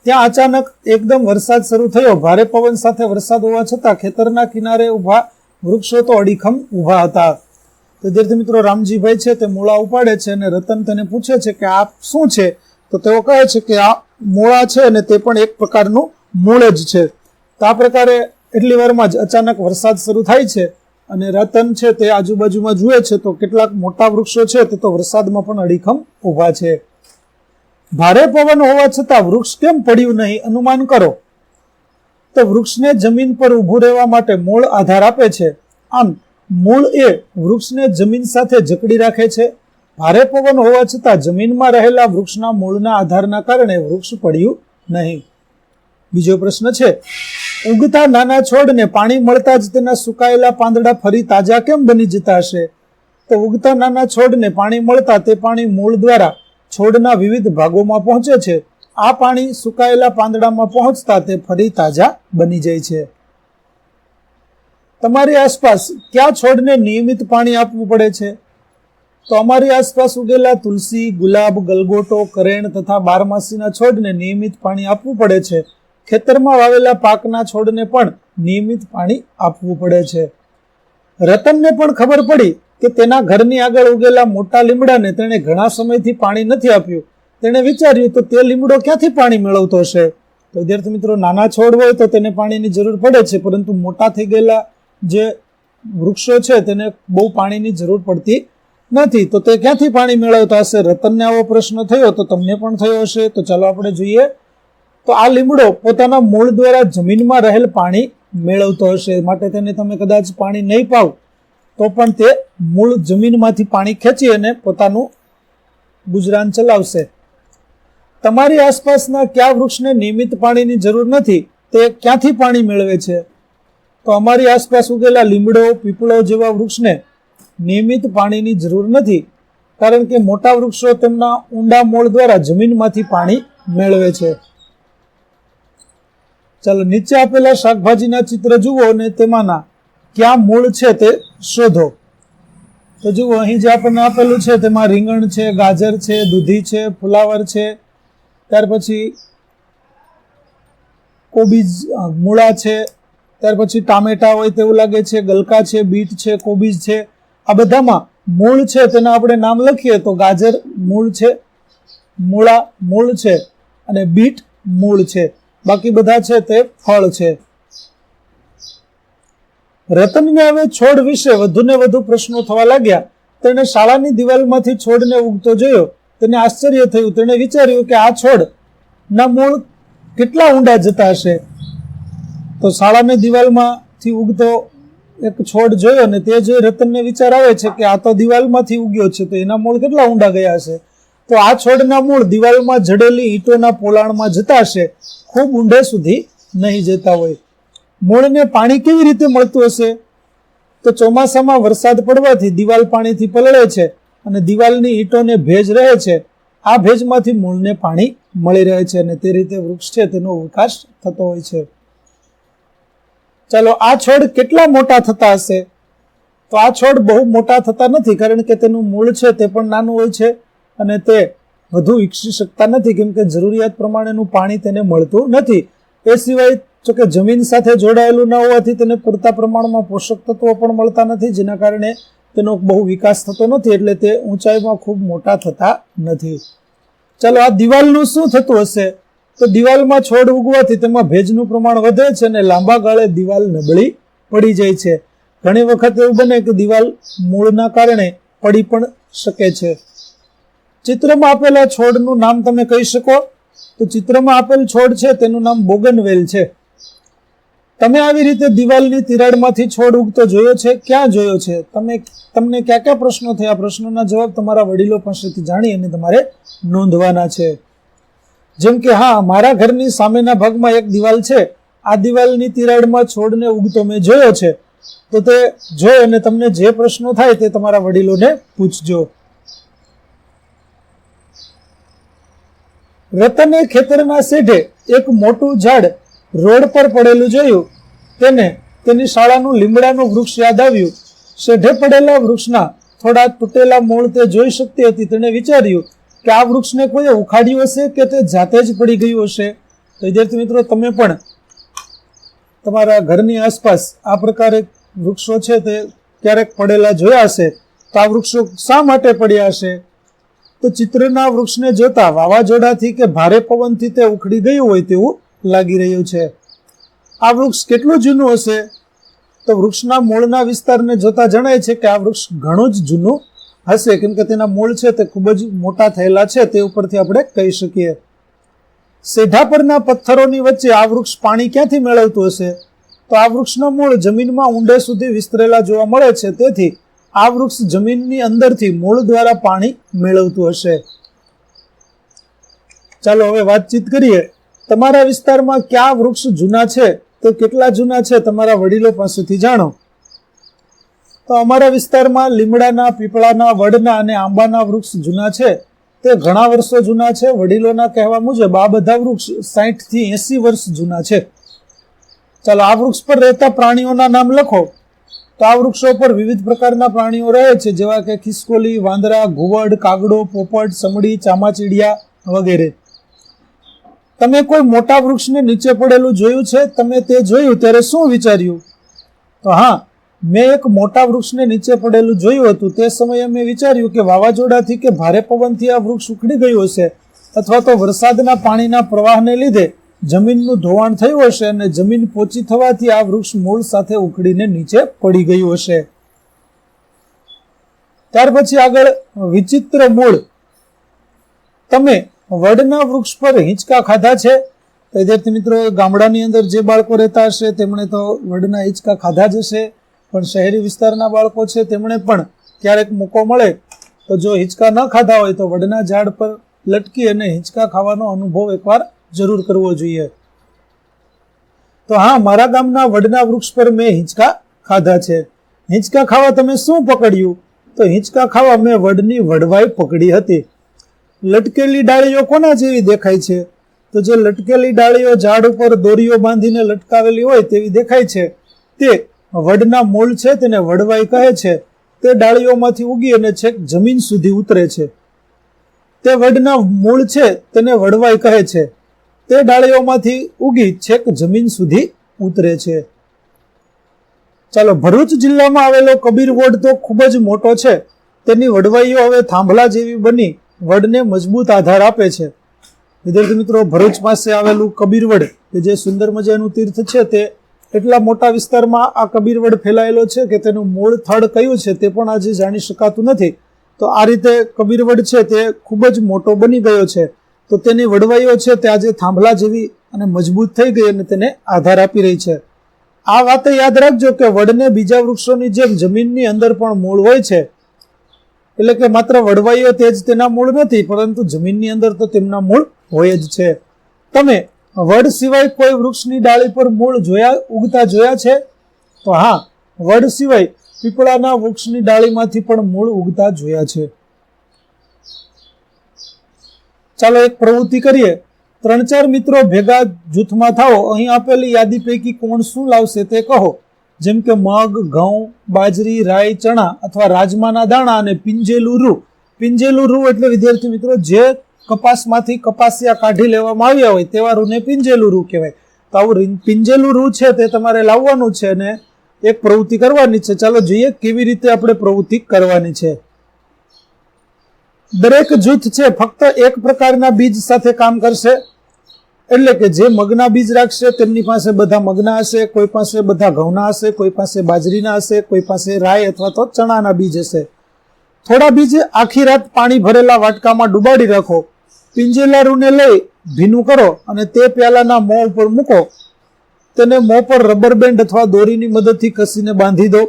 ત્યાં અચાનક એકદમ વરસાદ શરૂ થયો. ભારે પવન સાથે વરસાદ હોવા છતાં ખેતરના કિનારે ઉભા વૃક્ષો તો અડીખમ ઉભા હતા. તો વિદ્યાર્થી મિત્રો, રામજીભાઈ છે તે મૂળા ઉપાડે છે અને રતન તેને પૂછે છે કે આ શું છે? તો તેઓ કહે છે કે આ મૂળા છે અને તે પણ એક પ્રકારનું મૂળ જ છે. તો આ પ્રકારે એટલી વારમાં જ અચાનક વરસાદ શરૂ થાય છે અને રતન છે તે આજુબાજુમાં જુએ છે તો કેટલાક મોટા વૃક્ષો છે તે તો વરસાદમાં પણ અડીખમ ઉભા છે. ભારે પવન હોવા છતાં વૃક્ષ કેમ પડ્યું નહીં? અનુમાન કરો. તો વૃક્ષને જમીન પર ઊભું રહેવા માટે મૂળ આધાર આપે છે. આમ મૂળ એ વૃક્ષને જમીન સાથે જકડી રાખે છે. ભારે પવન હોવા છતાં જમીનમાં રહેલા વૃક્ષના મૂળના આધારના કારણે વૃક્ષ પડ્યું નહીં. બીજો પ્રશ્ન છે, ઉગતા નાના છોડને પાણી મળતા જ તેના સુકાયેલા પાંદડા ફરી તાજા કેમ બની જતા હશે? તો ઉગતા નાના છોડને પાણી મળતા તે પાણી મૂળ દ્વારા છોડના વિવિધ ભાગોમાં પહોંચે છે. આ પાણી સુકાયેલા પાંદડામાં પહોંચતા તે ફરી તાજા બની જાય છે. તમારી આસપાસ કયા છોડને નિયમિત પાણી આપવું પડે છે? તો અમારી આસપાસ ઉગેલા તુલસી, ગુલાબ, ગલગોટો, કરેણ તથા બારમાસીના છોડને નિયમિત પાણી આપવું પડે છે. ખેતરમાં વાવેલા પાકના છોડને પણ નિયમિત પાણી આપવું પડે છે. રતનને પણ ખબર પડી કે તેના ઘરની આગળ ઉગેલા મોટા લીમડાને તેણે ઘણા સમયથી પાણી નથી આપ્યું. તેણે વિચાર્યું તો તે લીમડો ક્યાંથી પાણી મેળવતો હશે? તો વિદ્યાર્થી મિત્રો, નાના છોડ હોય તો તેને પાણીની જરૂર પડે છે, પરંતુ મોટા થઈ ગયેલા જે વૃક્ષો છે તેને બહુ પાણીની જરૂર પડતી નથી. તો તે ક્યાંથી પાણી મેળવતા હશે? રતનને આવો પ્રશ્ન થયો તો તમને પણ થયો હશે. તો ચાલો આપણે જોઈએ. તો આ લીમડો પોતાના મૂળ દ્વારા જમીનમાં રહેલ પાણી મેળવતો હશે, માટે તેને તમે કદાચ પાણી નહીં પાવ તો પણ તે મૂળ જમીનમાંથી પાણી ખેંચી અને પોતાનું ગુજરાન ચલાવશે. તમારી આસપાસના કયા વૃક્ષને નિયમિત પાણીની જરૂર નથી? તે ક્યાંથી પાણી મેળવે છે? તો અમારી આસપાસ ઉગેલા લીમડો, પીપળો જેવા વૃક્ષને નિયમિત પાણીની જરૂર નથી, કારણ કે મોટા વૃક્ષો તેમના ઊંડા મૂળ દ્વારા જમીનમાંથી પાણી મેળવે છે. ચાલો, નીચે આપેલા શાકભાજીના ચિત્ર જુઓ અને તેમાંના ક્યાં મૂળ છે તે શોધો. તો જુઓ, અહીં જે આપણને આપેલું છે તેમાં રીંગણ છે, ગાજર છે, દૂધી છે, ફુલાવર છે, ત્યાર પછી કોબીજ, મૂળા છે, ત્યાર પછી ટામેટા હોય તેવું લાગે છે, ગલકા છે, બીટ છે, કોબીજ છે. આ બધામાં મૂળ છે તેના આપણે નામ લખીએ તો ગાજર મૂળ છે, મૂળા મૂળ છે અને બીટ મૂળ છે. બાકી બધા છે તે ફળ છે. રતનને હવે છોડ વિશે વધુ ને વધુ પ્રશ્નો થવા લાગ્યા. તેણે શાળાની દિવાલમાંથી છોડને ઉગતો જોયો. તેને આશ્ચર્ય થયું. તેણે વિચાર્યું કે આ છોડના મૂળ કેટલા ઊંડા જતા હશે. તો શાળાની દિવાલમાંથી ઉગતો એક છોડ જોયો ને તે જોઈ રતનને વિચાર આવે છે કે આ તો દિવાલમાંથી ઉગ્યો છે, તો એના મૂળ કેટલા ઊંડા ગયા હશે. તો આ છોડના મૂળ દિવાલમાં જડેલી ઈંટોના પોલાણમાં જતા હશે, ખૂબ ઊંડે સુધી નહીં જતા હોય. મૂળને પાણી કેવી રીતે મળતું હશે? તો ચોમાસામાં વરસાદ પડવાથી દિવાલ પાણીથી પલળે છે અને દિવાલની ઈંટોને ભેજ રહે છે. આ ભેજમાંથી મૂળને પાણી મળી રહે છે અને તે રીતે વૃક્ષ છે તેનો વિકાસ થતો હોય છે. ચાલો, આ છોડ કેટલા મોટા થતા હશે? તો આ છોડ બહુ મોટા થતા નથી, કારણ કે તેનું મૂળ છે તે પણ નાનું હોય છે અને તે વધુ વિકસી શકતા નથી, કેમ કે જરૂરિયાત પ્રમાણેનું પાણી તેને મળતું નથી. એ સિવાય જો કે જમીન સાથે જોડાયેલું ન હોવાથી તેને પૂરતા પ્રમાણમાં પોષક તત્વો પણ મળતા નથી, જેના કારણે તેનો બહુ વિકાસ થતો નથી, એટલે તે ઊંચાઈમાં ખૂબ મોટા થતા નથી. ચાલો, આ દિવાલનું શું થતું હશે? તો દિવાલમાં છોડ ઉગવાથી તેમાં ભેજનું પ્રમાણ વધે છે અને લાંબા ગાળે દિવાલ નબળી પડી જાય છે. ઘણી વખત એવું બને કે દિવાલ મૂળના કારણે પડી પણ શકે છે. ચિત્રમાં આપેલા છોડનું નામ તમે કહી શકો? તો ચિત્રમાં આપેલ છોડ છે તેનું નામ બોગનવેલ છે. તમે આવી રીતે દિવાલની તિરાડમાંથી છોડ ઉગતો જોયો છે? ક્યાં જોયો છે? તમને કયા કયા પ્રશ્નો થયા? પ્રશ્નોના જવાબ તમારા વડીલો પાસેથી જાણી અને તમારે નોંધવાના છે. જેમ કે, હા, મારા ઘરની સામેના ભાગમાં એક દિવાલ છે. આ દિવાલની તિરાડમાં છોડને ઉગતો મેં જોયો છે. તો તે જોઈ અને તમને જે પ્રશ્નો થાય તે તમારા વડીલોને પૂછજો. રતને ખેતરના શેઢે એક મોટું ઝાડ રોડ પર પડેલું જોયું. તેને તેની શાળાનું લીમડાનું વૃક્ષ યાદ આવ્યું. શેઢે પડેલા વૃક્ષના થોડા તૂટેલા મૂળ તે જોઈ શકતી હતી. તેણે વિચાર્યું કે આ વૃક્ષને કોઈએ ઉખાડ્યું હશે કે તે જાતે જ પડી ગયું હશે. તો વિદ્યાર્થી મિત્રો, તમે પણ તમારા ઘરની આસપાસ આ પ્રકારે વૃક્ષો છે તે ક્યારેક પડેલા જોયા હશે. તો આ વૃક્ષો શા માટે પડ્યા હશે? તો ચિત્રના વૃક્ષને જોતા વાવાઝોડાથી કે ભારે પવનથી તે ઉખડી ગયું હોય તેવું લાગી રહ્યું છે. આ વૃક્ષ કેટલું જૂનું હશે? તો વૃક્ષના મૂળના વિસ્તારને જોતા જણાય છે કે આ વૃક્ષ ઘણું જ જૂનું હશે, કેમ કે તેના મૂળ છે તે ખૂબ જ મોટા થયેલા છે. તે ઉપરથી આપણે કહી શકીએ. સેઢા પરના પથ્થરોની વચ્ચે આ વૃક્ષ પાણી ક્યાંથી મેળવતું હશે? તો આ વૃક્ષના મૂળ જમીનમાં ઊંડે સુધી વિસ્તરેલા જોવા મળે છે. તેથી આ વૃક્ષ જમીનની અંદરથી મૂળ દ્વારા પાણી મેળવતું હશે. ચાલો, હવે વાતચીત કરીએ. તમારા વિસ્તારમાં કયા વૃક્ષ જૂના છે? તો કેટલા જૂના છે તમારા વડીલો પાસેથી જાણો. તો અમારા વિસ્તારમાં લીમડાના, પીપળાના, વડના અને આંબાના વૃક્ષ જૂના છે. તે ઘણા વર્ષો જૂના છે. વડીલોના કહેવા મુજબ આ બધા વૃક્ષ 60 થી 80 વર્ષ જૂના છે. ચાલો, આ વૃક્ષ પર રહેતા પ્રાણીઓના નામ લખો. તો આ વૃક્ષો પર વિવિધ પ્રકારના પ્રાણીઓ રહે છે, જેવા કે ખિસકોલી, વાંદરા, ઘુવડ, કાગડો, પોપટ, સમડી, ચામાચીડિયા વગેરે. તમે કોઈ મોટા વૃક્ષને નીચે પડેલું જોયું છે? તમે તે જોયું ત્યારે શું વિચાર્યું? તો હા, મેં એક મોટા વૃક્ષને નીચે પડેલું જોયું હતું. તે સમયે મેં વિચાર્યું કે વાવાઝોડાથી કે ભારે પવનથી આ વૃક્ષ ઉખડી ગયું હશે, અથવા તો વરસાદના પાણીના પ્રવાહને લીધે જમીનનું ધોવાણ થયું હશે અને જમીન પોચી થવાથી આ વૃક્ષ મૂળ સાથે ઉખડીને નીચે પડી ગયું હશે. ત્યાર પછી આગળ વિચિત્ર મૂળ. તમે વડના વૃક્ષ પર હિંચકા ખાધા છે? તો વિદ્યાર્થી મિત્રો, ગામડાની અંદર જે બાળકો રહેતા હશે તેમણે તો વડના હિંચકા ખાધા જ હશે, પણ શહેરી વિસ્તારના બાળકો છે તેમણે પણ ક્યારેક મોકો મળે તો જો હિંચકા ન ખાધા હોય તો વડના ઝાડ પર લટકી અને હિંચકા ખાવાનો અનુભવ એકવાર જરૂર કરવો જોઈએ. તો હા, મારા ગામના વડના વૃક્ષ પર મેં હિંચકા ખાધા છે. હિંચકા ખાવા તમે શું પકડ્યું? તો હિંચકા ખાવા મેં વડની વડવાઈ પકડી હતી. લટકેલી ડાળીઓ કોના જેવી દેખાય છે? તો જે લટકેલી ડાળીઓ ઝાડ ઉપર દોરીઓ બાંધીને લટકાવેલી હોય તેવી દેખાય છે, તે વડના મૂળ છે. તેને વડવાઈ કહે છે. તે ડાળીઓમાંથી ઉગી અને છેક જમીન સુધી ઉતરે છે. તે વડના મૂળ છે તેને વડવાઈ કહે છે. તે ડાળીઓમાંથી ઉગી છેક જમીન સુધી ઉતરે છે. ચાલો, ભરૂચ જિલ્લામાં આવેલો કબીર વડ તો ખૂબ જ મોટો છે. તેની વડવાઈઓ હવે થાંભલા જેવી બની વડને મજબૂત આધાર આપે છે. વિદ્યાર્થી મિત્રો, ભરૂચ પાસે આવેલું કબીરવડ કે જે સુંદર મજાનું તીર્થ છે, તે એટલા મોટા વિસ્તારમાં આ કબીરવડ ફેલાયેલો છે કે તેનું મૂળ થડ કયું છે તે પણ આજે જાણી શકાતું નથી. તો આ રીતે કબીરવડ છે તે ખૂબ જ મોટો બની ગયો છે. તો તેની વડવાઈઓ છે તે આજે થાંભલા જેવી અને મજબૂત થઈ ગઈ અને તેને આધાર આપી રહી છે. આ વાતે યાદ રાખજો કે વડને બીજા વૃક્ષોની જેમ જમીનની અંદર પણ મૂળ હોય છે. એટલે કે માત્ર વડવાઈઓ તે જ તેના મૂળ નથી, પરંતુ જમીનની અંદર તો તેમના મૂળ હોય જ છે. તમે વડ સિવાય કોઈ વૃક્ષની ડાળી પર મૂળ ઉગતા જોયા છે? તો હા, વડ સિવાય પીપળાના વૃક્ષની ડાળીમાંથી પણ મૂળ ઉગતા જોયા છે. ચાલો એક પ્રવૃત્તિ કરીએ. 3-4 મિત્રો ભેગા જૂથમાં થાઓ. અહીં આપેલી યાદી પૈકી કોણ શું લાવશે તે કહો. જેમ કે મગ, ઘઉં, બાજરી, રાઈ, ચણા અથવા રાજમાના દાણા અને પિંજેલું રૂ. પિંજેલું રૂ એટલે વિદ્યાર્થી મિત્રો જે કપાસમાંથી કપાસિયા કાઢી લેવામાં આવ્યા હોય તેવા રૂને પિંજેલું રૂ કહેવાય. તો આવું પિંજેલું રૂ છે તે તમારે લાવવાનું છે અને એક પ્રવૃત્તિ કરવાની છે. ચાલો જોઈએ કેવી રીતે આપણે પ્રવૃત્તિ કરવાની છે. દરેક જૂથ છે ફક્ત એક પ્રકારના બીજ સાથે કામ કરશે. એટલે કે જે મગના બીજ રાખશે તેમની પાસે બધા મગના હશે, કોઈ પાસે બધા ઘઉંના હશે, કોઈ પાસે બાજરીના હશે, કોઈ પાસે રાઈ અથવા તો ચણાના બીજ હશે. થોડા બીજ આખી રાત પાણી ભરેલા વાટકામાં ડુબાડી રાખો. પિંજેલા રૂને લઈ ભીનું કરો અને તે પ્યાલાના મોં ઉપર મૂકો. તેને મોં પર રબર બેન્ડ અથવા દોરીની મદદથી કસીને બાંધી દો.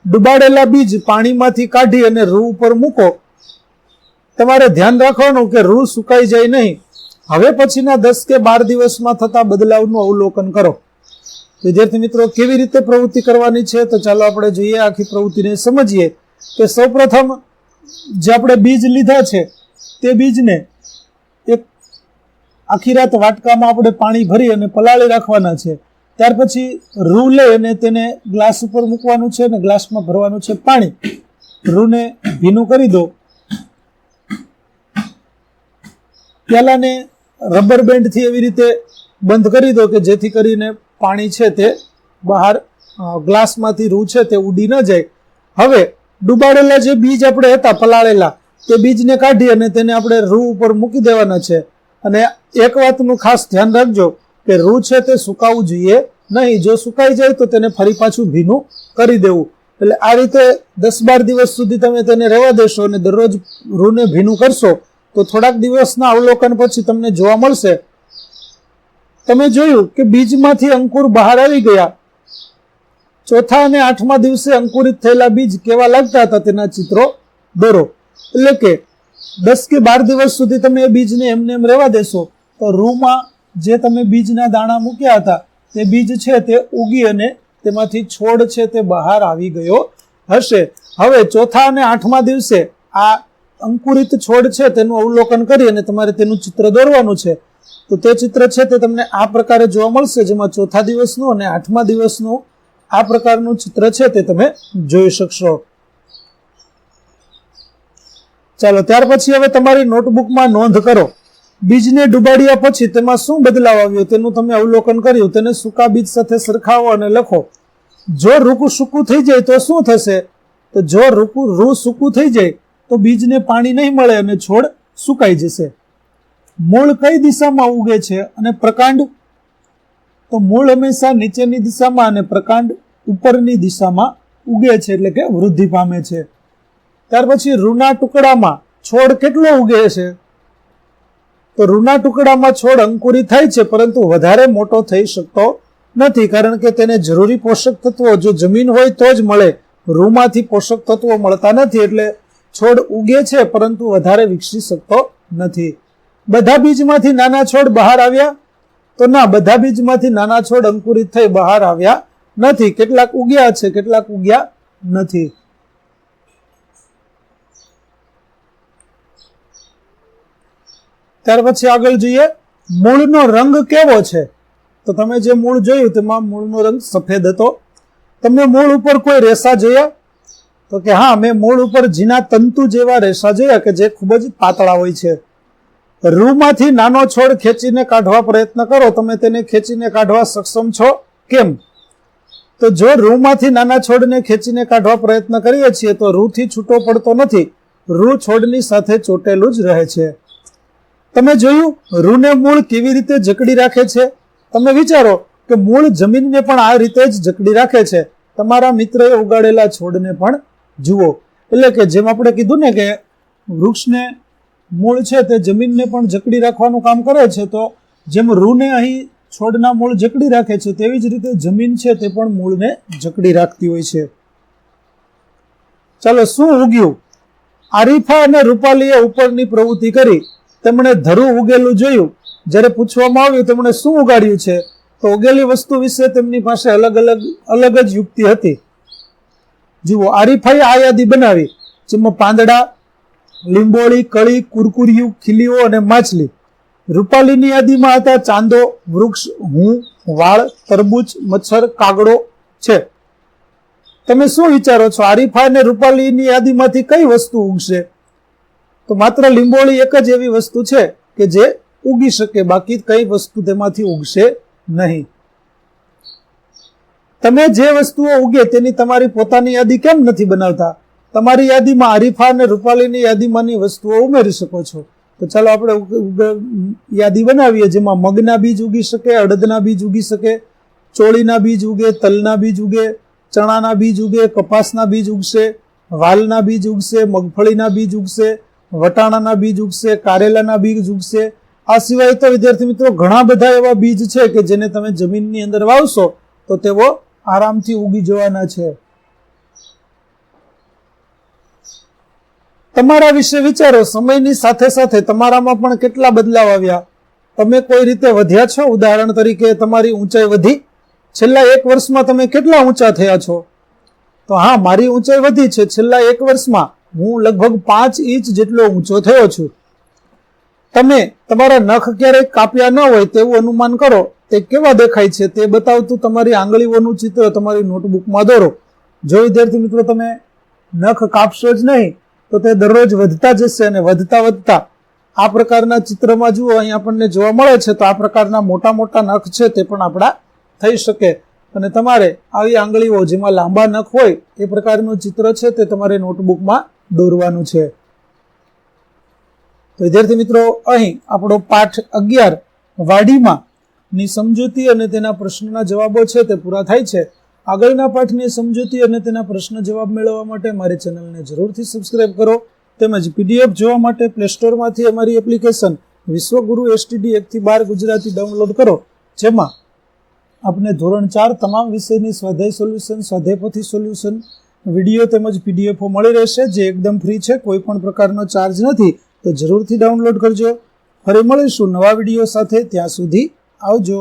ડુબાડેલા બીજ પાણીમાંથી કાઢી અને રૂ ઉપર મૂકો. તમારે ધ્યાન રાખવાનું કે રૂ સુકાઈ જાય નહીં. હવે પછીના 10 કે 12 દિવસમાં થતા બદલાવનું અવલોકન કરો. વિદ્યાર્થી મિત્રો કેવી રીતે પ્રવૃત્તિ કરવાની છે તો ચાલો આપણે જોઈએ, આખી પ્રવૃત્તિને સમજીએ. કે સૌપ્રથમ જે આપણે બીજ લીધા છે તે બીજને એક આખી રાત વાટકામાં આપણે પાણી ભરી અને પલાળી રાખવાના છે. ત્યાર પછી રૂ લઈ અને તેને ગ્લાસ ઉપર મૂકવાનું છે અને ગ્લાસમાં ભરવાનું છે પાણી. રૂને ભીનું કરી દો. પ્યાલાને રબર બેન્ડથી એવી રીતે બંધ કરી દો કે જેથી કરીને પાણી છે તે બહાર ગ્લાસમાંથી રૂ છે તે ઉડી ન જાય. હવે ડુબાડેલા જે બીજ આપણે હતા પલાળેલા તે બીજને કાઢી અને તેને આપણે રૂ ઉપર મૂકી દેવાના છે. અને એક વાતનું ખાસ ધ્યાન રાખજો કે રૂ છે તે સુકાવવું જોઈએ નહીં. જો સુકાઈ જાય તો તેને ફરી પાછું ભીનું કરી દેવું. એટલે આ રીતે 10-12 દિવસ સુધી તમે તેને રહેવા દેશો અને દરરોજ રૂને ભીનું કરશો તો થોડાક દિવસના અવલોકન પછી તમને જોવા મળશે. તમે જોયું કે બીજમાંથી અંકુર બહાર આવી ગયા. ચોથા અને 8મા દિવસે અંકુરિત થયેલા બીજ કેવા લાગતા હતા તેના ચિત્રો દોરો. એટલે કે 10 કે 12 દિવસ સુધી તમે એ બીજને એમને એમ રહેવા દેશો તો રૂમાં જે તમે બીજના દાણા મૂક્યા હતા તે બીજ છે તે ઉગી અને તેમાંથી છોડ છે તે બહાર આવી ગયો હશે. હવે ચોથા અને 8મા દિવસે આ અંકુરિત છોડ છે તેનું અવલોકન કરી અને તમારે તેનું ચિત્ર દોરવાનું છે. તો તે ચિત્ર છે તે તમને આ પ્રકારે જોવા મળશે, જેમાં ચોથા દિવસનું અને 8મા દિવસનું આ પ્રકારનું ચિત્ર છે તે તમે જોઈ શકશો. ચાલો ત્યાર પછી હવે તમારી નોટબુકમાં નોંધ કરો. બીજને ડુબાડ્યા પછી તેમાં શું બદલાવ આવ્યો તેનું તમે અવલોકન કર્યું. તેને સૂકા બીજ સાથે સરખાવો અને લખો. જો રૂ સૂકું થઈ જાય તો શું થશે? તો જો રૂ સૂકું થઈ જાય તો બીજને પાણી નહીં મળે અને છોડ સુકાઈ જશે. મૂળ કઈ દિશામાં ઉગે છે અને પ્રકાંડ? તો મૂળ હંમેશા નીચેની દિશામાં અને પ્રકાંડ ઉપરની દિશામાં ઉગે છે, એટલે કે વૃદ્ધિ પામે છે. ત્યાર પછી રૂના ટુકડામાં છોડ કેટલો ઉગે છે? તો રૂના ટુકડામાં છોડ અંકુરિત થાય છે પરંતુ વધારે મોટો થઈ શકતો નથી, કારણ કે તેને જરૂરી પોષક તત્વો જો જમીન હોય તો જ મળે. રૂમાંથી પોષક તત્વો મળતા નથી એટલે છોડ ઉગે છે પરંતુ વધારે વિકસી શકતો નથી. બધા બીજમાંથી નાના છોડ બહાર આવ્યા? તો ના, બધા બીજમાંથી નાના છોડ અંકુરિત થઈ બહાર આવ્યા નથી. કેટલાક ઉગ્યા છે, કેટલાક ઉગ્યા નથી. ત્યાર પછી આગળ જોઈએ, મૂળનો રંગ કેવો છે? તો તમે જે મૂળ જોયું તેમાં મૂળનો રંગ સફેદ હતો. તમે મૂળ ઉપર કોઈ રેસા જોયા? તો કે હા, મેં મૂળ ઉપર ઝીણા તંતુ જેવા રેસા જોયા કે જે ખૂબ જ પાતળા હોય છે. રૂમાંથી નાનો છોડ ખેંચીને કાઢવા પ્રયત્ન કરો. તમે તેને ખેંચીને કાઢવા સક્ષમ છો કેમ? તો જો રૂમાંથી નાના છોડને ખેંચીને કાઢવા પ્રયત્ન કરીએ છીએ તો રૂથી છૂટો પડતો નથી. રૂ છોડની સાથે ચોટેલું જ રહે છે. તમે જોયું રૂને મૂળ કેવી રીતે જકડી રાખે છે? તમે વિચારો કે મૂળ જમીનને પણ આ રીતે જ જકડી રાખે છે. તમારા મિત્રએ ઉગાડેલા છોડને પણ જુઓ. એટલે કે જેમ આપણે કીધું ને કે વૃક્ષને મૂળ છે તે જમીનને પણ જકડી રાખવાનું કામ કરે છે, તો જેમ રૂને અહીં છોડના મૂળ જકડી રાખે છે તેવી જ રીતે જમીન છે તે પણ મૂળને જકડી રાખતી હોય છે. ચાલો, શું ઉગ્યું? આરીફા અને રૂપાલીએ ઉપરની પ્રવૃત્તિ કરી. તેમણે ધરું ઉગેલું જોયું. જ્યારે પૂછવામાં આવ્યું તેમણે શું ઉગાડ્યું છે તો ઉગેલી વસ્તુ વિશે તેમની પાસે અલગ જ યુક્તિ હતી. જુઓ, આરીફાઈ આ યાદી બનાવી, જેમાં પાંદડા, લીંબોળી, કળી, કુરકુરિયું, ખીલીઓ અને માછલી. રૂપાલીની યાદીમાં હતા ચાંદો, વૃક્ષ, હું, વાળ, તરબૂચ, મચ્છર, કાગડો છે. તમે શું વિચારો છો, આરીફા અને રૂપાલીની યાદીમાંથી કઈ વસ્તુ ઉગશે? તો માત્ર લીંબોળી એક જ એવી વસ્તુ છે કે જે ઉગી શકે, બાકી કઈ વસ્તુ તેમાંથી ઉગશે નહીં. તમે જે વસ્તુઓ ઉગે તેની તમારી પોતાની યાદી કેમ નથી બનાવતા? તમારી યાદીમાં આરીફા અને રૂપાલીની યાદીમાંની વસ્તુઓ ઉમેરી શકો છો. તો ચાલો આપણે યાદી બનાવીએ, જેમાં મગના બીજ ઉગી શકે, અડદના બીજ ઉગી શકે, ચોળીના બીજ ઉગે, તલના બીજ ઉગે, ચણાના બીજ ઉગે, કપાસના બીજ ઉગશે, વાલના બીજ ઉગશે, મગફળીના બીજ ઉગશે, વટાણાના બીજ ઉગશે, કારેલાના બીજ ઉગશે. આ સિવાય તો વિદ્યાર્થી મિત્રો ઘણા બધા એવા બીજ છે કે જેને તમે જમીનની અંદર વાવશો તો તેઓ આરામથી ઉગી જવાના છે. તમારા વિશે વિચારો. સમયની સાથે સાથે તમારામાં પણ કેટલા બદલાવ આવ્યા. તમે કોઈ રીતે વધ્યા છો? ઉદાહરણ તરીકે તમારી ઊંચાઈ વધી. છેલ્લા 1 વર્ષમાં તમે કેટલા ઊંચા થયા છો? તો હા, મારી ઊંચાઈ વધી છે. છેલ્લા 1 વર્ષમાં હું લગભગ 5 ઇંચ જેટલો ઊંચો થયો છું. તમે તમારા નખ ક્યારેય કાપ્યા ન હોય તેવું અનુમાન કરો. તે કેવા દેખાય છે તે બતાવતું તમારી આંગળીઓનું ચિત્ર તમારી નોટબુકમાં દોરો. જો વિદ્યાર્થી મિત્રો તમે નખ કાપશો જ નહીં તો તે દરરોજ વધતા જશે, અને વધતા વધતા આ પ્રકારના ચિત્રમાં જુઓ, અહીં આપણને જોવા મળે છે. તો આ પ્રકારના મોટા મોટા નખ છે તે પણ આપણા થઈ શકે. અને તમારે આવી આંગળીઓ જેમાં લાંબા નખ હોય એ પ્રકારનું ચિત્ર છે તે તમારે નોટબુકમાં દોરવાનું છે. તો વિદ્યાર્થી મિત્રો, અહીં આપણો પાઠ 11 વાડીમાં ની સમજૂતી અને તેના પ્રશ્નના જવાબો છે તે પૂરા થાય છે. આગળના પાઠની સમજૂતી અને તેના પ્રશ્ન જવાબ મેળવવા માટે મારી ચેનલને જરૂરથી સબસ્ક્રાઇબ કરો. તેમજ પીડીએફ જોવા માટે પ્લે સ્ટોરમાંથી અમારી એપ્લિકેશન વિશ્વગુરુ STD 1 થી 12 ગુજરાતી ડાઉનલોડ કરો, જેમાં આપને ધોરણ 4 તમામ વિષયની સ્વાધ્યાય સોલ્યુશન, સ્વાધ્યાયપોથી સોલ્યુશન, વિડીયો તેમજ પીડીએફો મળી રહેશે, જે એકદમ ફ્રી છે, કોઈ પણ પ્રકારનો ચાર્જ નથી. તો જરૂરથી ડાઉનલોડ કરજો. ફરી મળીશું નવા વિડીયો સાથે. ત્યાં સુધી આવજો.